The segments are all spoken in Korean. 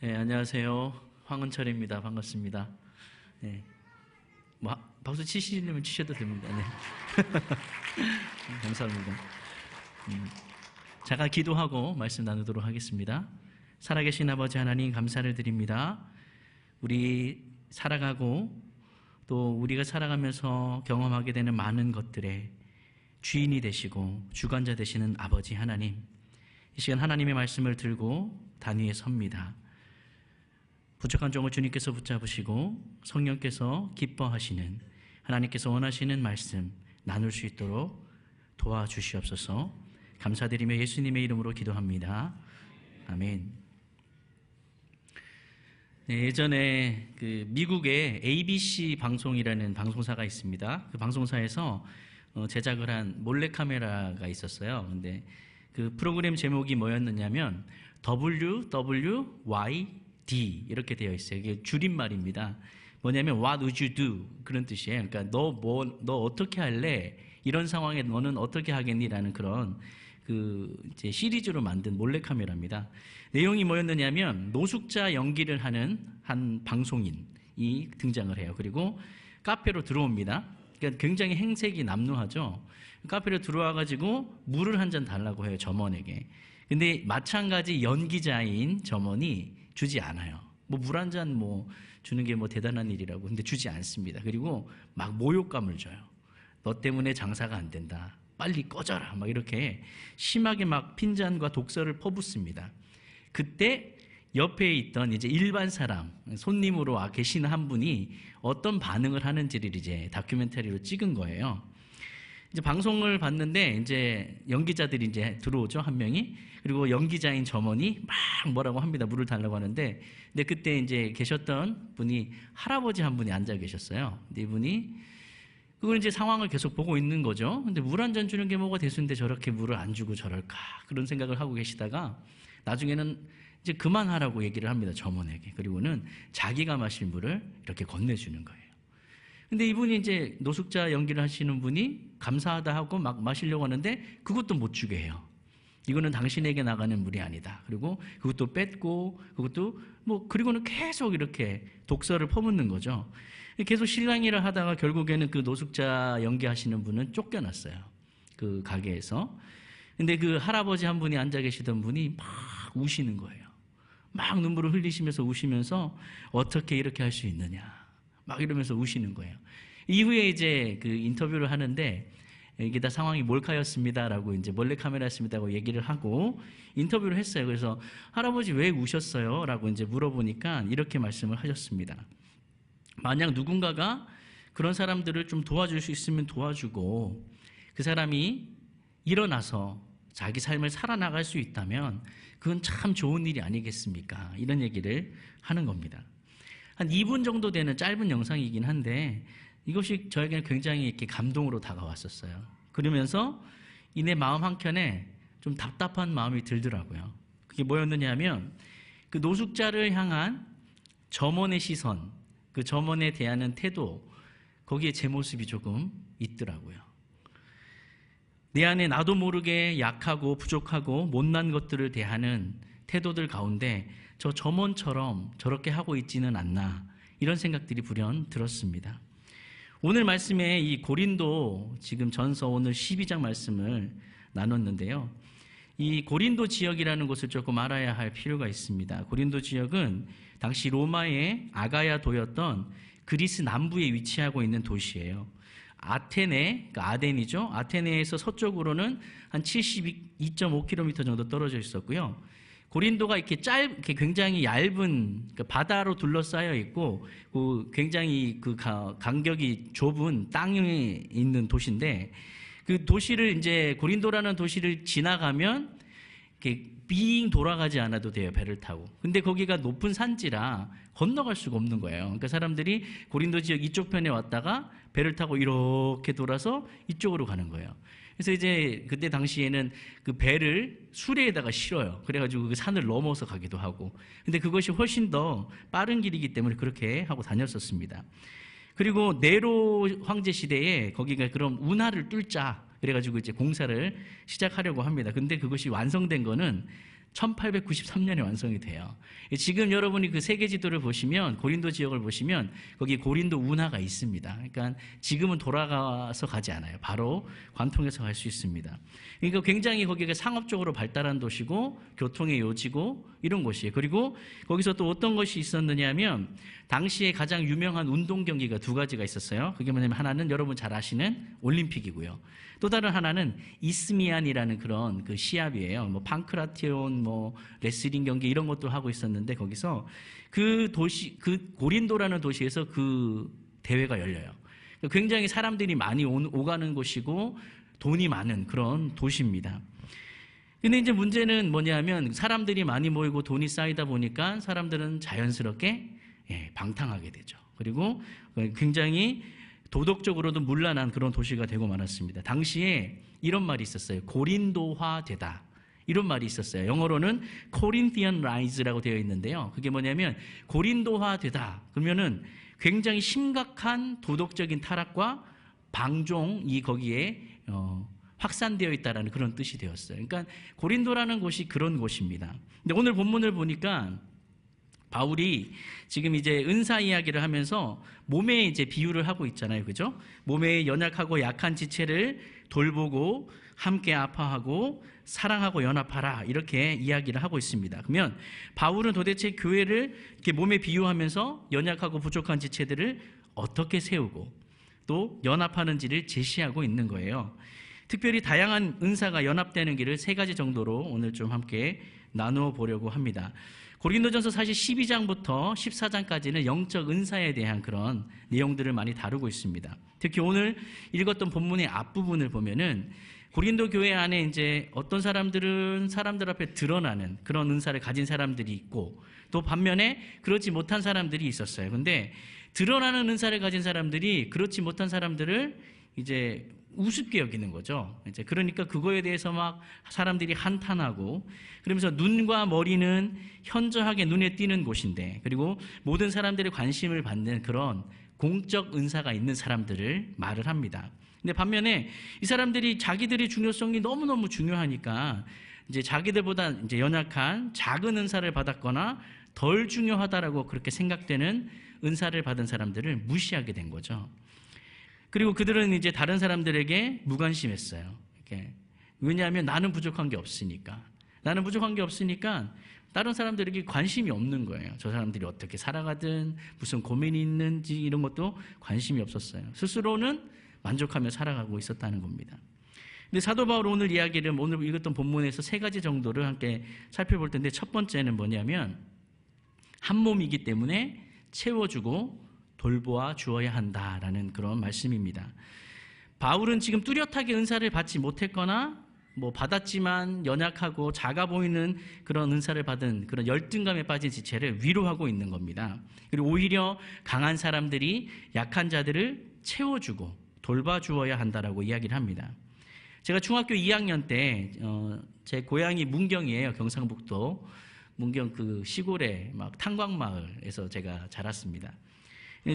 네, 안녕하세요. 황은철입니다. 반갑습니다. 네, 뭐 박수 치시려면 치셔도 됩니다. 네. 감사합니다. 잠깐 기도하고 말씀 나누도록 하겠습니다. 살아계신 아버지 하나님 감사를 드립니다. 우리 살아가고 또 우리가 살아가면서 경험하게 되는 많은 것들의 주인이 되시고 주관자 되시는 아버지 하나님, 이 시간 하나님의 말씀을 들고 단 위에 섭니다. 부족한 종을 주님께서 붙잡으시고 성령께서 기뻐하시는, 하나님께서 원하시는 말씀 나눌 수 있도록 도와주시옵소서. 감사드리며 예수님의 이름으로 기도합니다. 아멘. 네, 예전에 미국의 ABC 방송이라는 방송사가 있습니다. 그 방송사에서 제작을 한 몰래카메라가 있었어요. 근데 그 프로그램 제목이 뭐였느냐면 WWYD 이렇게 되어 있어요. 이게 줄임말입니다. 뭐냐면 What would you do? 그런 뜻이에요. 그러니까 너 어떻게 할래? 이런 상황에 너는 어떻게 하겠니라는 그런 이제 시리즈로 만든 몰래카메라입니다. 내용이 뭐였느냐면 노숙자 연기를 하는 한 방송인이 등장을 해요. 그리고 카페로 들어옵니다. 그러니까 굉장히 행색이 남루하죠. 카페로 들어와가지고 물을 한 잔 달라고 해요, 점원에게. 근데 마찬가지 연기자인 점원이 주지 않아요. 물 한 잔 주는 게 대단한 일이라고. 근데 주지 않습니다. 그리고 막 모욕감을 줘요. 너 때문에 장사가 안 된다. 빨리 꺼져라. 막 이렇게 심하게 막 핀잔과 독설을 퍼붓습니다. 그때 옆에 있던 이제 일반 사람, 손님으로 계시는 한 분이 어떤 반응을 하는지를 이제 다큐멘터리로 찍은 거예요. 이제 방송을 봤는데 이제 연기자들이 이제 들어오죠, 한 명이. 그리고 연기자인 점원이 막 뭐라고 합니다. 물을 달라고 하는데, 근데 그때 이제 계셨던 분이 할아버지 한 분이 앉아 계셨어요. 근데 이분이 그걸 이제 상황을 계속 보고 있는 거죠. 근데 물 한 잔 주는 게 뭐가 대수인데 저렇게 물을 안 주고 저럴까, 그런 생각을 하고 계시다가 나중에는 이제 그만하라고 얘기를 합니다, 점원에게. 그리고는 자기가 마실 물을 이렇게 건네주는 거예요. 근데 이분이 이제 노숙자 연기를 하시는 분이 감사하다 하고 막 마시려고 하는데 그것도 못 주게 해요. 이거는 당신에게 나가는 물이 아니다. 그리고 그것도 뺐고, 그것도 그리고는 계속 이렇게 독설을 퍼붓는 거죠. 계속 실랑이를 하다가 결국에는 그 노숙자 연기하시는 분은 쫓겨났어요, 그 가게에서. 근데 그 할아버지 한 분이 앉아 계시던 분이 막 우시는 거예요. 막 눈물을 흘리시면서 우시면서 어떻게 이렇게 할 수 있느냐, 막 이러면서 우시는 거예요. 이후에 이제 그 인터뷰를 하는데 이게 다 상황이 몰카였습니다라고, 이제 몰래카메라였습니다라고 얘기를 하고 인터뷰를 했어요. 그래서 할아버지 왜 우셨어요? 라고 이제 물어보니까 이렇게 말씀을 하셨습니다. 만약 누군가가 그런 사람들을 좀 도와줄 수 있으면 도와주고, 그 사람이 일어나서 자기 삶을 살아나갈 수 있다면 그건 참 좋은 일이 아니겠습니까? 이런 얘기를 하는 겁니다. 한 2분 정도 되는 짧은 영상이긴 한데 이것이 저에게는 굉장히 이렇게 감동으로 다가왔었어요. 그러면서 내 마음 한켠에 좀 답답한 마음이 들더라고요. 그게 뭐였느냐 하면 그 노숙자를 향한 점원의 시선, 그 점원에 대하는 태도, 거기에 제 모습이 조금 있더라고요. 내 안에 나도 모르게 약하고 부족하고 못난 것들을 대하는 태도들 가운데 저 점원처럼 저렇게 하고 있지는 않나, 이런 생각들이 불현 들었습니다. 오늘 말씀에 이 고린도 지금 전서 오늘 12장 말씀을 나눴는데요. 이 고린도 지역이라는 곳을 조금 알아야 할 필요가 있습니다. 고린도 지역은 당시 로마의 아가야도였던 그리스 남부에 위치하고 있는 도시예요. 아테네, 그러니까 아덴이죠. 아테네에서 서쪽으로는 한 72.5km 정도 떨어져 있었고요. 고린도가 이렇게 굉장히 얇은, 그러니까 바다로 둘러싸여 있고, 굉장히 간격이 좁은 땅에 있는 도시인데, 그 도시를 이제 고린도라는 도시를 지나가면 이렇게 빙 돌아가지 않아도 돼요, 배를 타고. 근데 거기가 높은 산지라 건너갈 수가 없는 거예요. 그러니까 사람들이 고린도 지역 이쪽 편에 왔다가 배를 타고 이렇게 돌아서 이쪽으로 가는 거예요. 그래서 이제 그때 당시에는 그 배를 수레에다가 실어요. 그래가지고 그 산을 넘어서 가기도 하고. 근데 그것이 훨씬 더 빠른 길이기 때문에 그렇게 하고 다녔었습니다. 그리고 네로 황제 시대에 거기가 그럼 운하를 뚫자, 그래가지고 이제 공사를 시작하려고 합니다. 근데 그것이 완성된 거는 1893년에 완성이 돼요. 지금 여러분이 그 세계 지도를 보시면 고린도 지역을 보시면 거기 고린도 운하가 있습니다. 그러니까 지금은 돌아가서 가지 않아요. 바로 관통해서 갈 수 있습니다. 그러니까 굉장히 거기가 상업적으로 발달한 도시고 교통의 요지고 이런 곳이에요. 그리고 거기서 또 어떤 것이 있었느냐 하면 당시에 가장 유명한 운동 경기가 두 가지가 있었어요. 그게 뭐냐면 하나는 여러분 잘 아시는 올림픽이고요. 또 다른 하나는 이스미안이라는 그런 그 시합이에요. 뭐 판크라티온, 뭐 레슬링 경기 이런 것도 하고 있었는데 거기서 그 도시, 그 고린도라는 도시에서 그 대회가 열려요. 굉장히 사람들이 많이 오가는 곳이고 돈이 많은 그런 도시입니다. 근데 이제 문제는 뭐냐면 사람들이 많이 모이고 돈이 쌓이다 보니까 사람들은 자연스럽게 방탕하게 되죠. 그리고 굉장히 도덕적으로도 문란한 그런 도시가 되고 말았습니다. 당시에 이런 말이 있었어요. 고린도화되다. 이런 말이 있었어요. 영어로는 Corinthianize라고 되어 있는데요. 그게 뭐냐면 고린도화되다. 그러면은 굉장히 심각한 도덕적인 타락과 방종이 거기에 확산되어 있다라는 그런 뜻이 되었어요. 그러니까 고린도라는 곳이 그런 곳입니다. 근데 오늘 본문을 보니까 바울이 지금 이제 은사 이야기를 하면서 몸에 이제 비유를 하고 있잖아요. 그죠? 몸에 연약하고 약한 지체를 돌보고 함께 아파하고 사랑하고 연합하라. 이렇게 이야기를 하고 있습니다. 그러면 바울은 도대체 교회를 이렇게 몸에 비유하면서 연약하고 부족한 지체들을 어떻게 세우고 또 연합하는지를 제시하고 있는 거예요. 특별히 다양한 은사가 연합되는 길을 세 가지 정도로 오늘 좀 함께 나누어 보려고 합니다. 고린도전서 사실 12장부터 14장까지는 영적 은사에 대한 그런 내용들을 많이 다루고 있습니다. 특히 오늘 읽었던 본문의 앞부분을 보면은 고린도 교회 안에 이제 어떤 사람들은 사람들 앞에 드러나는 그런 은사를 가진 사람들이 있고 또 반면에 그렇지 못한 사람들이 있었어요. 근데 드러나는 은사를 가진 사람들이 그렇지 못한 사람들을 이제 우습게 여기는 거죠. 이제 그러니까 그거에 대해서 막 사람들이 한탄하고 그러면서 눈과 머리는 현저하게 눈에 띄는 곳인데 그리고 모든 사람들의 관심을 받는 그런 공적 은사가 있는 사람들을 말을 합니다. 근데 반면에 이 사람들이 자기들의 중요성이 너무너무 중요하니까 이제 자기들보다 이제 연약한 작은 은사를 받았거나 덜 중요하다라고 그렇게 생각되는 은사를 받은 사람들을 무시하게 된 거죠. 그리고 그들은 이제 다른 사람들에게 무관심했어요. 이렇게. 왜냐하면 나는 부족한 게 없으니까. 나는 부족한 게 없으니까 다른 사람들에게 관심이 없는 거예요. 저 사람들이 어떻게 살아가든 무슨 고민이 있는지 이런 것도 관심이 없었어요. 스스로는 만족하며 살아가고 있었다는 겁니다. 근데 사도 바울 오늘 이야기를 오늘 읽었던 본문에서 세 가지 정도를 함께 살펴볼 텐데 첫 번째는 뭐냐면 한 몸이기 때문에 채워주고 돌보아 주어야 한다라는 그런 말씀입니다. 바울은 지금 뚜렷하게 은사를 받지 못했거나 뭐 받았지만 연약하고 작아 보이는 그런 은사를 받은 그런 열등감에 빠진 지체를 위로하고 있는 겁니다. 그리고 오히려 강한 사람들이 약한 자들을 채워주고 돌봐주어야 한다라고 이야기를 합니다. 제가 중학교 2학년 때 제 고향이 문경이에요. 경상북도 문경 그 시골에 막 탄광마을에서 제가 자랐습니다.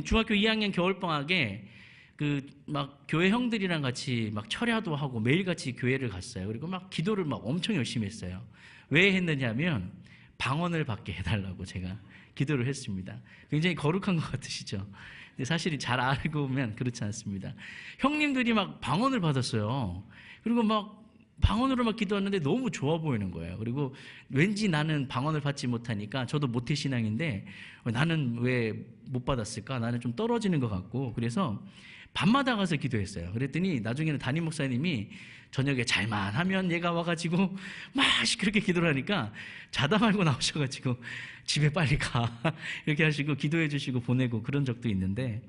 중학교 2학년 겨울방학에 그 막 교회 형들이랑 같이 막 철야도 하고 매일같이 교회를 갔어요. 그리고 막 기도를 막 엄청 열심히 했어요. 왜 했느냐면 방언을 받게 해달라고 제가 기도를 했습니다. 굉장히 거룩한 것 같으시죠? 근데 사실 잘 알고 보면 그렇지 않습니다. 형님들이 막 방언을 받았어요. 그리고 막 방언으로 막 기도하는데 너무 좋아 보이는 거예요. 그리고 왠지 나는 방언을 받지 못하니까 저도 모태신앙인데 나는 왜 못 받았을까? 나는 좀 떨어지는 것 같고 그래서 밤마다 가서 기도했어요. 그랬더니 나중에는 담임 목사님이 저녁에 잘만 하면 얘가 와가지고 막 그렇게 기도를 하니까 자다 말고 나오셔가지고 집에 빨리 가 이렇게 하시고 기도해 주시고 보내고 그런 적도 있는데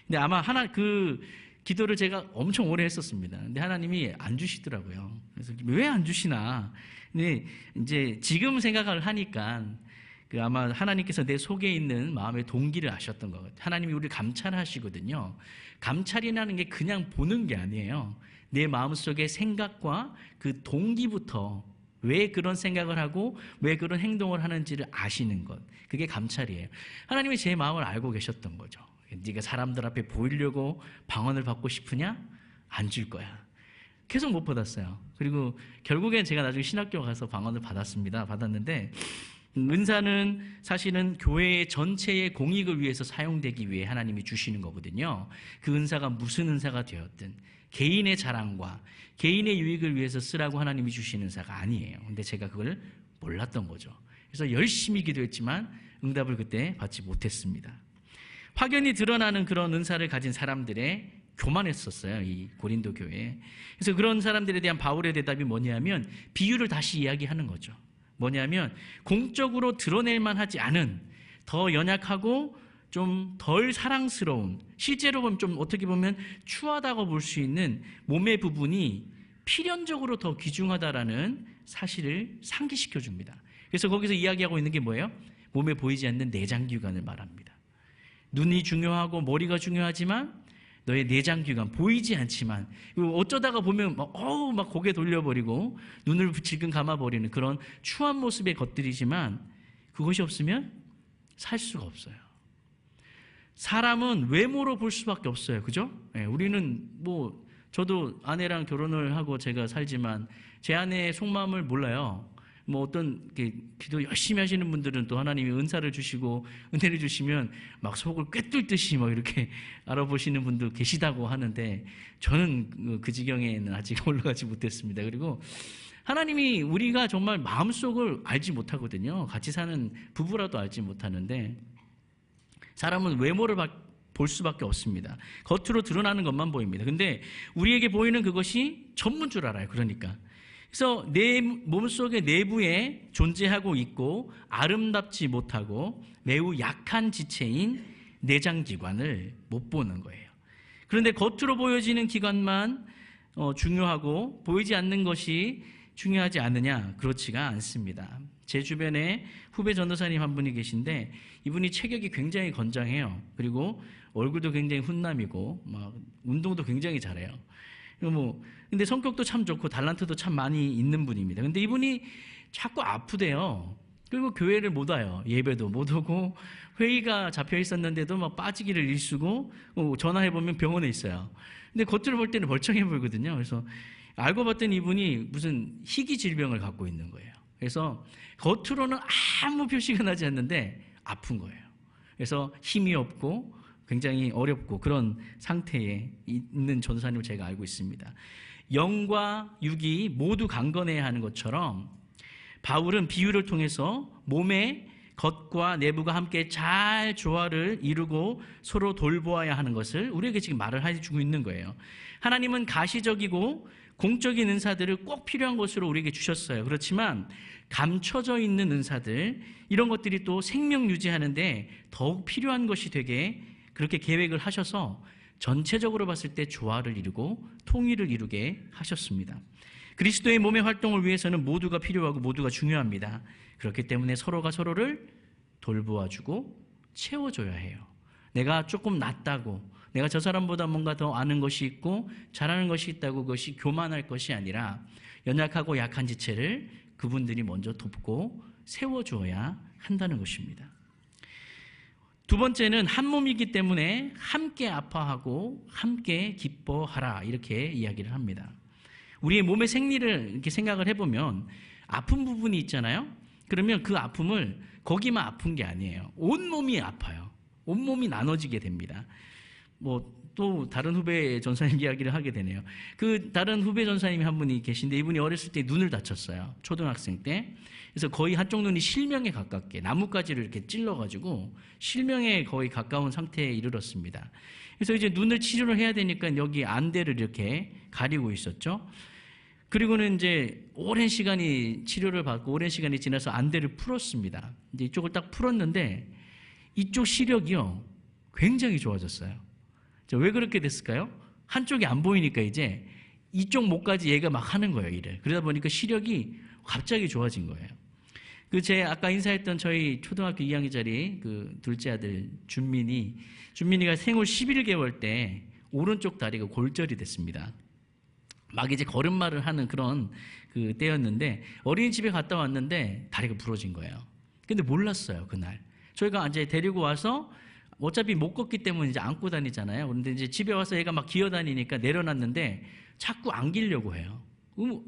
근데 아마 그 기도를 제가 엄청 오래 했었습니다. 근데 하나님이 안 주시더라고요. 그래서 왜 안 주시나? 근데 이제 지금 생각을 하니까 아마 하나님께서 내 속에 있는 마음의 동기를 아셨던 것 같아요. 하나님이 우리를 감찰하시거든요. 감찰이라는 게 그냥 보는 게 아니에요. 내 마음속의 생각과 그 동기부터 왜 그런 생각을 하고 왜 그런 행동을 하는지를 아시는 것. 그게 감찰이에요. 하나님이 제 마음을 알고 계셨던 거죠. 네가 사람들 앞에 보이려고 방언을 받고 싶으냐? 안 줄 거야. 계속 못 받았어요. 그리고 결국엔 제가 나중에 신학교 가서 방언을 받았는데 은사는 사실은 교회 전체의 공익을 위해서 사용되기 위해 하나님이 주시는 거거든요. 그 은사가 무슨 은사가 되었든 개인의 자랑과 개인의 유익을 위해서 쓰라고 하나님이 주시는 은사가 아니에요. 근데 제가 그걸 몰랐던 거죠. 그래서 열심히 기도했지만 응답을 그때 받지 못했습니다. 확연히 드러나는 그런 은사를 가진 사람들의 교만했었어요, 이 고린도 교회에. 그래서 그런 사람들에 대한 바울의 대답이 뭐냐면 비유를 다시 이야기하는 거죠. 뭐냐면 공적으로 드러낼 만하지 않은 더 연약하고 좀 덜 사랑스러운, 실제로 보면 좀 어떻게 보면 추하다고 볼 수 있는 몸의 부분이 필연적으로 더 귀중하다라는 사실을 상기시켜 줍니다. 그래서 거기서 이야기하고 있는 게 뭐예요? 몸에 보이지 않는 내장기관을 말합니다. 눈이 중요하고 머리가 중요하지만 너의 내장기관 보이지 않지만 어쩌다가 보면 막 고개 돌려버리고 눈을 질끈 감아버리는 그런 추한 모습의 것들이지만 그것이 없으면 살 수가 없어요. 사람은 외모로 볼 수밖에 없어요. 그죠? 네, 우리는 저도 아내랑 결혼을 하고 제가 살지만 제 아내의 속마음을 몰라요. 어떤 기도 열심히 하시는 분들은 또 하나님이 은사를 주시고 은혜를 주시면 막 속을 꿰뚫듯이 이렇게 알아보시는 분도 계시다고 하는데 저는 그 지경에는 아직 올라가지 못했습니다. 그리고 하나님이 우리가 정말 마음속을 알지 못하거든요. 같이 사는 부부라도 알지 못하는데 사람은 외모를 볼 수밖에 없습니다. 겉으로 드러나는 것만 보입니다. 근데 우리에게 보이는 그것이 전부인 줄 알아요. 그러니까 그래서 내 몸속의 내부에 존재하고 있고 아름답지 못하고 매우 약한 지체인 내장기관을 못 보는 거예요. 그런데 겉으로 보여지는 기관만 중요하고 보이지 않는 것이 중요하지 않느냐? 그렇지가 않습니다. 제 주변에 후배 전도사님 한 분이 계신데 이분이 체격이 굉장히 건장해요. 그리고 얼굴도 굉장히 훈남이고 운동도 굉장히 잘해요. 근데 성격도 참 좋고 달란트도 참 많이 있는 분입니다. 근데 이분이 자꾸 아프대요. 그리고 교회를 못 와요. 예배도 못 오고 회의가 잡혀 있었는데도 빠지기를 일쑤고 전화해보면 병원에 있어요. 근데 겉으로 볼 때는 멀쩡해 보이거든요. 그래서 알고 봤더니 이분이 무슨 희귀 질병을 갖고 있는 거예요. 그래서 겉으로는 아무 표시가 나지 않는데 아픈 거예요. 그래서 힘이 없고 굉장히 어렵고 그런 상태에 있는 전도사님을 제가 알고 있습니다. 영과 육이 모두 강건해야 하는 것처럼 바울은 비유를 통해서 몸의 겉과 내부가 함께 잘 조화를 이루고 서로 돌보아야 하는 것을 우리에게 지금 말을 해주고 있는 거예요. 하나님은 가시적이고 공적인 은사들을 꼭 필요한 것으로 우리에게 주셨어요. 그렇지만 감춰져 있는 은사들, 이런 것들이 또 생명 유지하는데 더욱 필요한 것이 되게 그렇게 계획을 하셔서 전체적으로 봤을 때 조화를 이루고 통일을 이루게 하셨습니다. 그리스도의 몸의 활동을 위해서는 모두가 필요하고 모두가 중요합니다. 그렇기 때문에 서로가 서로를 돌보아주고 채워줘야 해요. 내가 조금 낫다고, 내가 저 사람보다 뭔가 더 아는 것이 있고 잘하는 것이 있다고 그것이 교만할 것이 아니라 연약하고 약한 지체를 그분들이 먼저 돕고 세워주어야 한다는 것입니다. 두 번째는 한 몸이기 때문에 함께 아파하고 함께 기뻐하라, 이렇게 이야기를 합니다. 우리의 몸의 생리를 이렇게 생각을 해보면 아픈 부분이 있잖아요. 그러면 그 아픔을 거기만 아픈 게 아니에요. 온몸이 아파요. 온몸이 나눠지게 됩니다. 또 다른 후배 전사님 이야기를 하게 되네요. 그 다른 후배 전사님이 한 분이 계신데 이분이 어렸을 때 눈을 다쳤어요. 초등학생 때. 그래서 거의 한쪽 눈이 실명에 가깝게 나뭇가지를 이렇게 찔러가지고 실명에 거의 가까운 상태에 이르렀습니다. 그래서 이제 눈을 치료를 해야 되니까 여기 안대를 이렇게 가리고 있었죠. 그리고는 이제 오랜 시간이 치료를 받고 오랜 시간이 지나서 안대를 풀었습니다. 이제 이쪽을 딱 풀었는데 이쪽 시력이요 굉장히 좋아졌어요. 왜 그렇게 됐을까요? 한쪽이 안 보이니까 이제 이쪽 목까지 얘가 막 하는 거예요, 일을. 그러다 보니까 시력이 갑자기 좋아진 거예요. 제 아까 인사했던 저희 초등학교 2학년짜리 그 둘째 아들 준민이가 생후 11개월 때 오른쪽 다리가 골절이 됐습니다. 막 이제 걸음마를 하는 그런 그 때였는데 어린이집에 갔다 왔는데 다리가 부러진 거예요. 근데 몰랐어요, 그날. 저희가 이제 데리고 와서 어차피 못 걷기 때문에 이제 안고 다니잖아요. 그런데 이제 집에 와서 얘가 막 기어다니니까 내려놨는데 자꾸 안기려고 해요.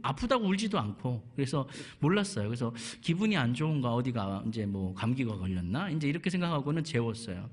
아프다고 울지도 않고. 그래서 몰랐어요. 그래서 기분이 안 좋은가, 어디가 이제 뭐 감기가 걸렸나, 이제 이렇게 생각하고는 재웠어요.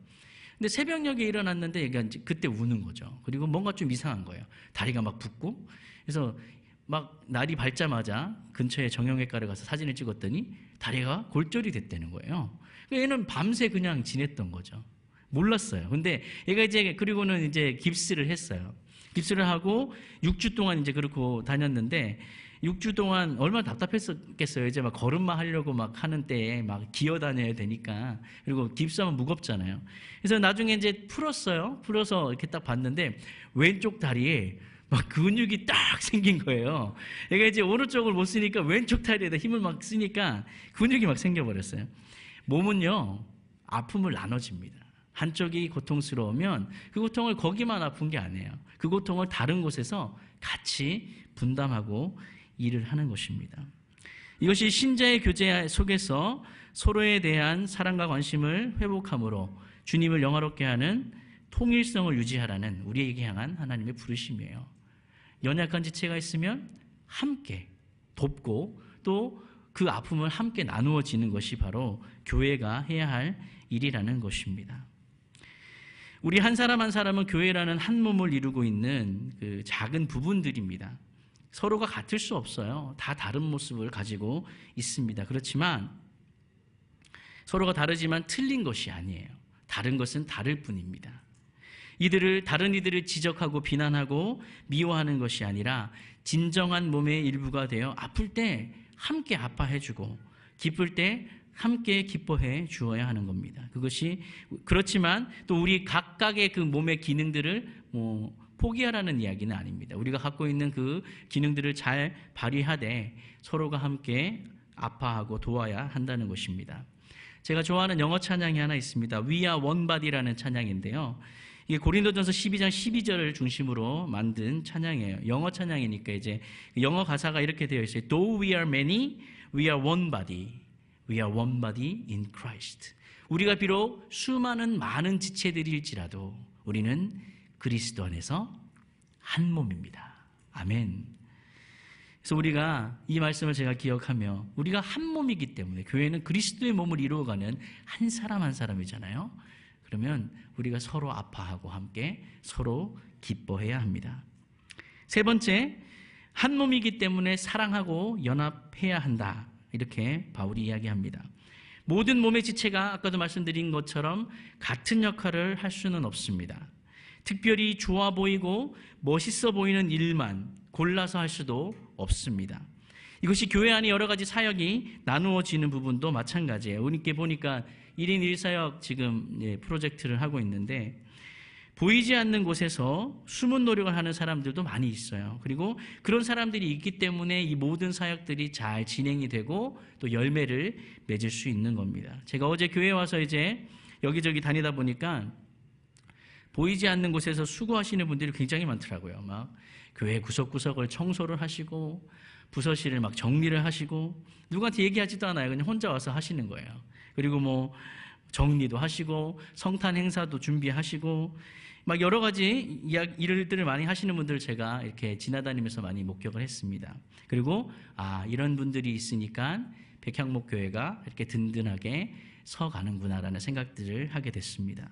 근데 새벽녘에 일어났는데 얘가 이제 그때 우는 거죠. 그리고 뭔가 좀 이상한 거예요. 다리가 막 붓고. 그래서 막 날이 밝자마자 근처에 정형외과를 가서 사진을 찍었더니 다리가 골절이 됐다는 거예요. 얘는 밤새 그냥 지냈던 거죠. 몰랐어요. 근데 얘가 이제 그리고는 이제 깁스를 했어요. 깁스를 하고 6주 동안 이제 그렇고 다녔는데 6주 동안 얼마나 답답했었겠어요. 이제 막 걸음마 하려고 막 하는 때에 막 기어 다녀야 되니까. 그리고 깁스하면 무겁잖아요. 그래서 나중에 이제 풀었어요. 풀어서 이렇게 딱 봤는데 왼쪽 다리에 막 근육이 딱 생긴 거예요. 얘가 이제 오른쪽을 못 쓰니까 왼쪽 다리에다 힘을 막 쓰니까 근육이 막 생겨버렸어요. 몸은요, 아픔을 나눠집니다. 한쪽이 고통스러우면 그 고통을 거기만 아픈 게 아니에요. 그 고통을 다른 곳에서 같이 분담하고 일을 하는 것입니다. 이것이 신자의 교제 속에서 서로에 대한 사랑과 관심을 회복함으로 주님을 영화롭게 하는 통일성을 유지하라는 우리에게 향한 하나님의 부르심이에요. 연약한 지체가 있으면 함께 돕고 또 그 아픔을 함께 나누어지는 것이 바로 교회가 해야 할 일이라는 것입니다. 우리 한 사람 한 사람은 교회라는 한 몸을 이루고 있는 그 작은 부분들입니다. 서로가 같을 수 없어요. 다 다른 모습을 가지고 있습니다. 그렇지만 서로가 다르지만 틀린 것이 아니에요. 다른 것은 다를 뿐입니다. 다른 이들을 지적하고 비난하고 미워하는 것이 아니라 진정한 몸의 일부가 되어 아플 때 함께 아파해주고 기쁠 때 함께 기뻐해 주어야 하는 겁니다. 그렇지만 또 우리 각각의 그 몸의 기능들을 포기하라는 이야기는 아닙니다. 우리가 갖고 있는 그 기능들을 잘 발휘하되 서로가 함께 아파하고 도와야 한다는 것입니다. 제가 좋아하는 영어 찬양이 하나 있습니다. We are one body라는 찬양인데요. 이게 고린도전서 12장 12절을 중심으로 만든 찬양이에요. 영어 찬양이니까 이제 영어 가사가 이렇게 되어 있어요. Though we are many, we are one body. We are one body in Christ. 우리가 비록 수많은 많은 지체들일지라도 우리는 그리스도 안에서 한 몸입니다. 아멘. 그래서 우리가 이 말씀을 제가 기억하며 우리가 한 몸이기 때문에 교회는 그리스도의 몸을 이루어가는 한 사람 한 사람이잖아요. 그러면 우리가 서로 아파하고 함께 서로 기뻐해야 합니다. 세 번째, 한 몸이기 때문에 사랑하고 연합해야 한다. 이렇게 바울이 이야기합니다. 모든 몸의 지체가 아까도 말씀드린 것처럼 같은 역할을 할 수는 없습니다. 특별히 좋아 보이고 멋있어 보이는 일만 골라서 할 수도 없습니다. 이것이 교회 안에 여러 가지 사역이 나누어지는 부분도 마찬가지예요. 우리께 보니까 1인 1사역 지금 프로젝트를 하고 있는데 보이지 않는 곳에서 숨은 노력을 하는 사람들도 많이 있어요. 그리고 그런 사람들이 있기 때문에 이 모든 사역들이 잘 진행이 되고 또 열매를 맺을 수 있는 겁니다. 제가 어제 교회에 와서 이제 여기저기 다니다 보니까 보이지 않는 곳에서 수고하시는 분들이 굉장히 많더라고요. 막 교회 구석구석을 청소를 하시고 부서실을 막 정리를 하시고 누구한테 얘기하지도 않아요. 그냥 혼자 와서 하시는 거예요. 그리고 뭐 정리도 하시고 성탄 행사도 준비하시고 막 여러 가지 일들을 많이 하시는 분들을 제가 이렇게 지나다니면서 많이 목격을 했습니다. 그리고 이런 분들이 있으니까 백향목교회가 이렇게 든든하게 서가는구나라는 생각들을 하게 됐습니다.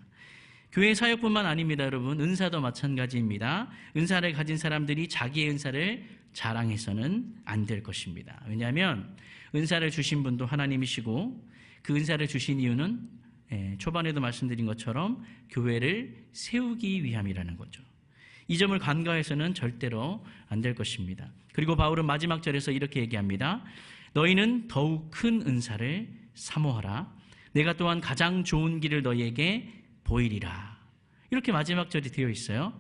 교회 사역뿐만 아닙니다, 여러분. 은사도 마찬가지입니다. 은사를 가진 사람들이 자기의 은사를 자랑해서는 안 될 것입니다. 왜냐하면 은사를 주신 분도 하나님이시고 그 은사를 주신 이유는 초반에도 말씀드린 것처럼 교회를 세우기 위함이라는 거죠. 이 점을 간과해서는 절대로 안 될 것입니다. 그리고 바울은 마지막 절에서 이렇게 얘기합니다. 너희는 더욱 큰 은사를 사모하라. 내가 또한 가장 좋은 길을 너희에게 보이리라. 이렇게 마지막 절이 되어 있어요.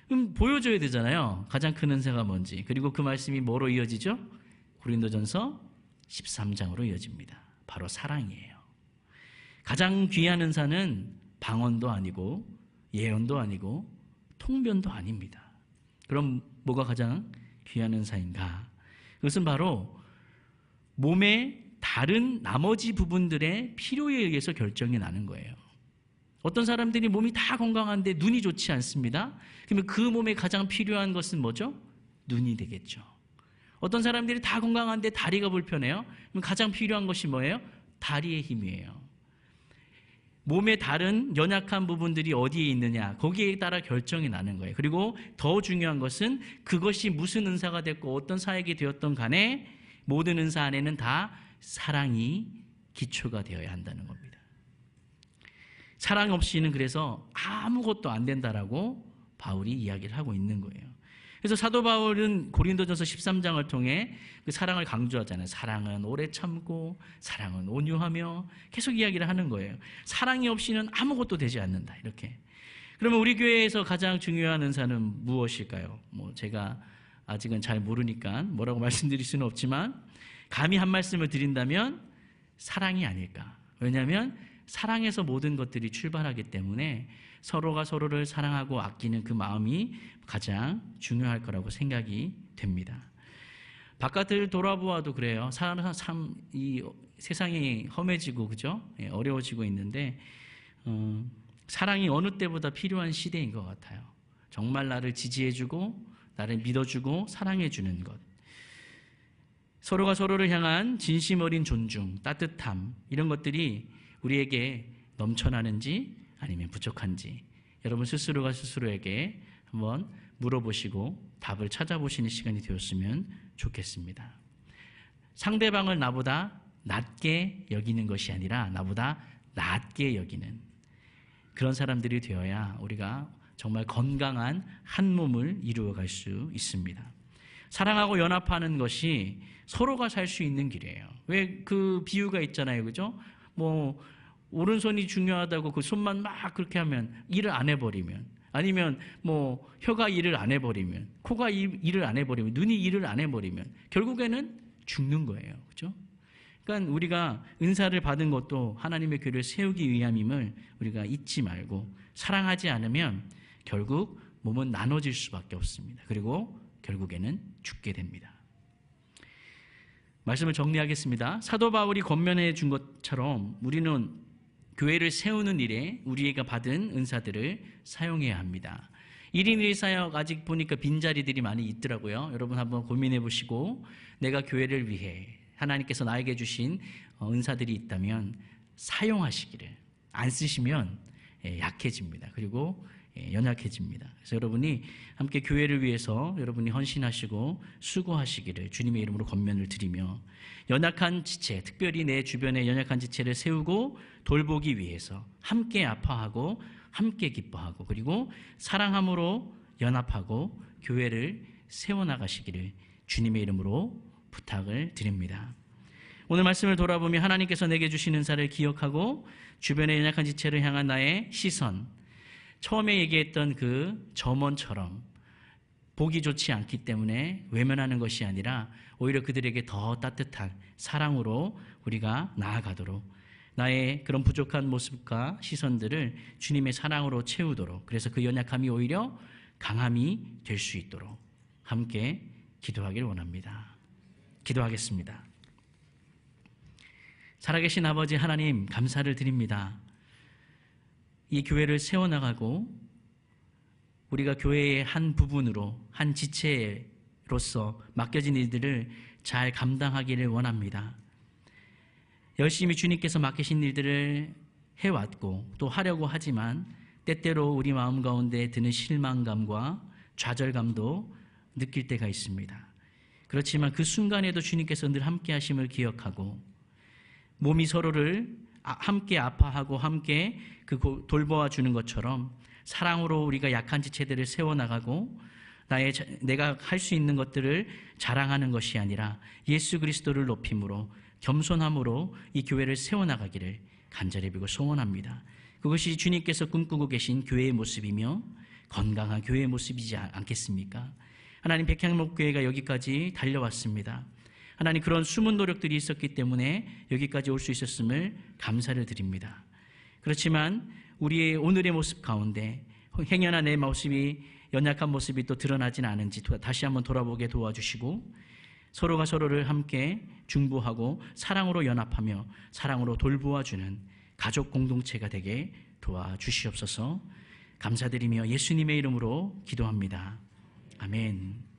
그럼 보여줘야 되잖아요. 가장 큰 은사가 뭔지. 그리고 그 말씀이 뭐로 이어지죠? 고린도전서 13장으로 이어집니다. 바로 사랑이에요. 가장 귀한 은사는 방언도 아니고 예언도 아니고 통변도 아닙니다. 그럼 뭐가 가장 귀한 은사인가? 그것은 바로 몸의 다른 나머지 부분들의 필요에 의해서 결정이 나는 거예요. 어떤 사람들이 몸이 다 건강한데 눈이 좋지 않습니다. 그러면 그 몸에 가장 필요한 것은 뭐죠? 눈이 되겠죠. 어떤 사람들이 다 건강한데 다리가 불편해요. 그럼 가장 필요한 것이 뭐예요? 다리의 힘이에요. 몸의 다른 연약한 부분들이 어디에 있느냐, 거기에 따라 결정이 나는 거예요. 그리고 더 중요한 것은 그것이 무슨 은사가 됐고 어떤 사역이 되었던 간에 모든 은사 안에는 다 사랑이 기초가 되어야 한다는 겁니다. 사랑 없이는 그래서 아무것도 안 된다라고 바울이 이야기를 하고 있는 거예요. 그래서 사도 바울은 고린도전서 13장을 통해 그 사랑을 강조하잖아요. 사랑은 오래 참고 사랑은 온유하며 계속 이야기를 하는 거예요. 사랑이 없이는 아무것도 되지 않는다. 이렇게. 그러면 우리 교회에서 가장 중요한 은사는 무엇일까요? 제가 아직은 잘 모르니까 뭐라고 말씀드릴 수는 없지만 감히 한 말씀을 드린다면 사랑이 아닐까. 왜냐하면 사랑에서 모든 것들이 출발하기 때문에 서로가 서로를 사랑하고 아끼는 그 마음이 가장 중요할 거라고 생각이 됩니다. 바깥을 돌아보아도 그래요. 참 이 세상이 험해지고 그죠? 어려워지고 있는데 사랑이 어느 때보다 필요한 시대인 것 같아요. 정말 나를 지지해주고 나를 믿어주고 사랑해주는 것. 서로가 서로를 향한 진심 어린 존중, 따뜻함 이런 것들이 우리에게 넘쳐나는지 아니면 부족한지 여러분 스스로가 스스로에게 한번 물어보시고 답을 찾아보시는 시간이 되었으면 좋겠습니다. 상대방을 나보다 낮게 여기는 것이 아니라 나보다 낮게 여기는 그런 사람들이 되어야 우리가 정말 건강한 한 몸을 이루어갈 수 있습니다. 사랑하고 연합하는 것이 서로가 살 수 있는 길이에요. 왜 그 비유가 있잖아요. 그죠? 오른손이 중요하다고 그 손만 막 그렇게 하면 일을 안 해버리면 아니면 혀가 일을 안 해버리면 코가 일을 안 해버리면 눈이 일을 안 해버리면 결국에는 죽는 거예요. 그죠? 그러니까 우리가 은사를 받은 것도 하나님의 교회를 세우기 위함임을 우리가 잊지 말고 사랑하지 않으면 결국 몸은 나눠질 수밖에 없습니다. 그리고 결국에는 죽게 됩니다. 말씀을 정리하겠습니다. 사도 바울이 권면해 준 것처럼 우리는 교회를 세우는 일에 우리가 받은 은사들을 사용해야 합니다. 1인 1사역 아직 보니까 빈자리들이 많이 있더라고요. 여러분 한번 고민해 보시고 내가 교회를 위해 하나님께서 나에게 주신 은사들이 있다면 사용하시기를. 안 쓰시면 약해집니다. 그리고 연약해집니다. 그래서 여러분이 함께 교회를 위해서 여러분이 헌신하시고 수고하시기를 주님의 이름으로 권면을 드리며 연약한 지체, 특별히 내 주변의 연약한 지체를 세우고 돌보기 위해서 함께 아파하고 함께 기뻐하고 그리고 사랑함으로 연합하고 교회를 세워나가시기를 주님의 이름으로 부탁을 드립니다. 오늘 말씀을 돌아보며 하나님께서 내게 주신 은사를 기억하고 주변의 연약한 지체를 향한 나의 시선, 처음에 얘기했던 그 점원처럼 보기 좋지 않기 때문에 외면하는 것이 아니라 오히려 그들에게 더 따뜻한 사랑으로 우리가 나아가도록 나의 그런 부족한 모습과 시선들을 주님의 사랑으로 채우도록 그래서 그 연약함이 오히려 강함이 될 수 있도록 함께 기도하길 원합니다. 기도하겠습니다. 살아계신 아버지 하나님 감사를 드립니다. 이 교회를 세워나가고 우리가 교회의 한 부분으로 한 지체로서 맡겨진 일들을 잘 감당하기를 원합니다. 열심히 주님께서 맡기신 일들을 해왔고 또 하려고 하지만 때때로 우리 마음 가운데 드는 실망감과 좌절감도 느낄 때가 있습니다. 그렇지만 그 순간에도 주님께서 늘 함께 하심을 기억하고 몸이 서로를 함께 아파하고 함께 돌보아 주는 것처럼 사랑으로 우리가 약한 지체들을 세워나가고 내가 할 수 있는 것들을 자랑하는 것이 아니라 예수 그리스도를 높임으로 겸손함으로 이 교회를 세워나가기를 간절히 비고 소원합니다. 그것이 주님께서 꿈꾸고 계신 교회의 모습이며 건강한 교회의 모습이지 않겠습니까? 하나님 백향목교회가 여기까지 달려왔습니다. 하나님 그런 숨은 노력들이 있었기 때문에 여기까지 올 수 있었음을 감사를 드립니다. 그렇지만 우리의 오늘의 모습 가운데 행여나 내 모습이 연약한 모습이 또 드러나진 않은지 다시 한번 돌아보게 도와주시고 서로가 서로를 함께 중보하고 사랑으로 연합하며 사랑으로 돌보아주는 가족 공동체가 되게 도와주시옵소서. 감사드리며 예수님의 이름으로 기도합니다. 아멘.